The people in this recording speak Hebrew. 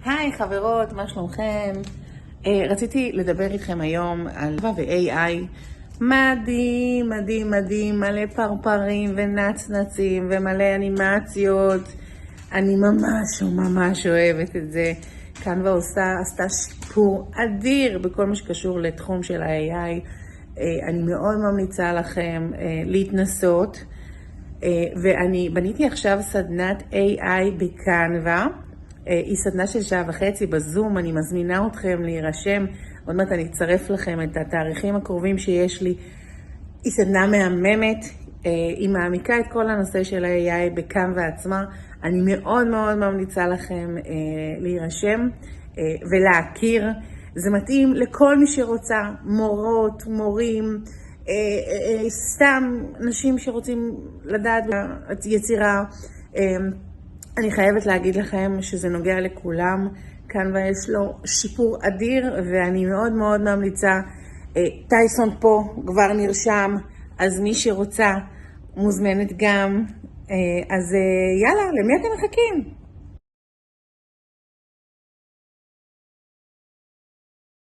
היי חברות, מה שלומכם? רציתי לדבר איתכם היום על ו-AI. מדהים, מדהים, מדהים, מלא פרפרים ונצנצים ומלא אנימציות. אני ממש אוהבת את זה. קנווה עשתה שיפור אדיר בכל מה שקשור לתחום של ה-AI. אני מאוד ממליצה לכם להתנסות. ואני בניתי עכשיו סדנת AI בקנווה. היא סדנה של 1.5 שעה בזום, אני מזמינה אתכם להירשם, עוד מעט אני אצרף לכם את התאריכים הקרובים שיש לי. היא סדנה מהממת, היא מעמיקה את כל הנושא של ה-AI בקנווה עצמה, אני מאוד ממליצה לכם להירשם ולהכיר, זה מתאים לכל מי שרוצה, מורות, מורים, סתם נשים שרוצים לדעת יצירה. אני חייבת להגיד לכם שזה נוגע לכולם, קנווה יש לו שיפור אדיר ואני מאוד ממליצה. טייסון פה כבר נרשם, אז מי שרוצה מוזמנת גם. אז יאללה, למי אתם מחכים?